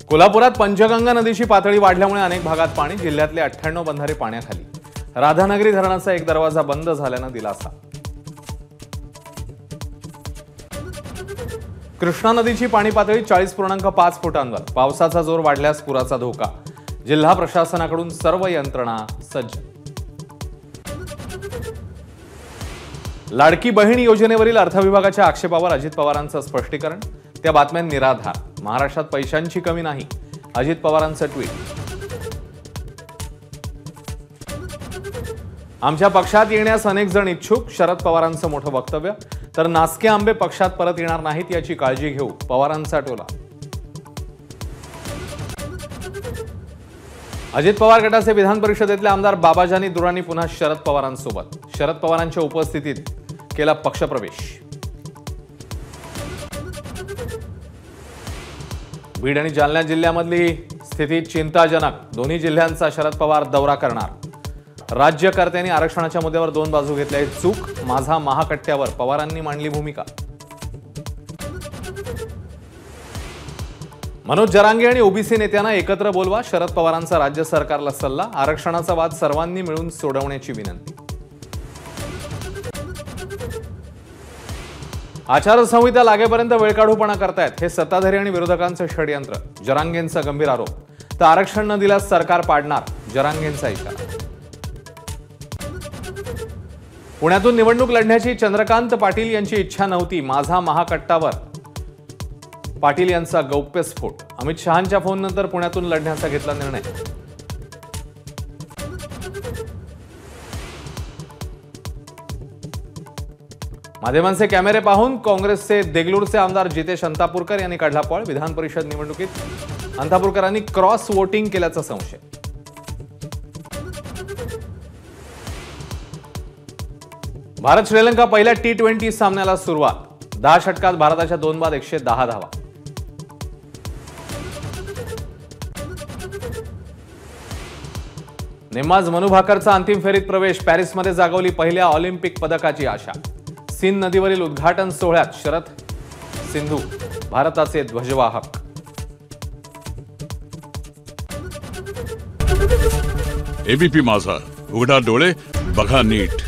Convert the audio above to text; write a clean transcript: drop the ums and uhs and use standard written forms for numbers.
कोल्हापुरात पंचगंगा नदीची पातळी वाढल्यामुळे अनेक भागात पाणी, जिल्ह्यातले 98 बंधारे पाण्याखाली। राधानगरी धरणाचा एक दरवाजा बंद झाल्याने दिलासा। कृष्णा नदीची पाणी पातळी 40.5 फुटांवर, पावसाचा जोर वाढल्यास पुराचा धोका। जिल्हा प्रशासनाकडून सर्व यंत्रणा सज्ज। लाडकी बहीण योजनेवरील अर्थ विभागाच्या आक्षेपावर अजित पवारांचं स्पष्टीकरण। त्या बातम्या निराधार, महाराष्ट्रात पैशांची कमी नाही, अजित पवारांचं ट्विट। आमच्या पक्षात येण्यास अनेक जण इच्छुक, शरद पवारांचं मोठं वक्तव्य। तर नासके आंबे पक्षात परत येणार नाहीत याची काळजी घेऊ, पवारांचा टोला। अजित पवार गटाचे विधान परिषदेतले आमदार बाबाजानी दुराणी पुन्हा शरद पवारांसोबत। शरद पवारांच्या उपस्थितीत केला पक्षप्रवेश। बीड आणि जालना जिल्ह्यामधली स्थिती चिंताजनक, दोन्ही जिल्ह्यांचा शरद पवार दौरा करणार। राज्यकर्त्यांनी आरक्षणाच्या मुद्द्यावर दोन बाजू घेतल्या, चूक माझा महाकट्ट्यावर पवारांनी मांडली भूमिका। मनोज जरांगे आणि ओबीसी नेत्यांना एकत्र बोलवा, शरद पवारांचा राज्य सरकारला सल्ला। आरक्षणाचा वाद सर्वांनी मिळून सोडवण्याची विनंती। आचारसंहिता लागेपर्यंत वेळकाढूपणा करतायत, हे सत्ताधारी आणि विरोधकांचं षडयंत्र, जरांगेंचा गंभीर आरोप। तर आरक्षण न दिल्यास सरकार पाडणार, जरांगेंचा इशारा। पुण्यातून निवडणूक लढण्याची चंद्रकांत पाटील यांची इच्छा नव्हती, माझा महाकट्टावर पाटील यांचा गौप्यस्फोट। अमित शहांच्या फोननंतर पुण्यातून लढण्याचा घेतला निर्णय। माध्यमांचे कॅमेरे पाहून काँग्रेसचे देगलूरचे आमदार जितेश अंतापूरकर यांनी काढला पळ। विधान परिषद निवडणुकीत अंतापूरकरांनी क्रॉस वोटिंग केल्याचा संशय। भारत श्रीलंका पहिल्या T20 सामन्याला सुरुवात। 10 षटकात भारताच्या 2 बाद 110 धावा। नेमाज मनु भाकरचा अंतिम फेरीत प्रवेश, पॅरिसमध्ये जागवली पहिल्या ऑलिम्पिक पदकाची आशा। सिंध नदीवरील उद्घाटन सोहळ्यात शरद सिंधू भारताचे ध्वजवाहक। एबीपी माझा, उघडा डोळे बघा नीट।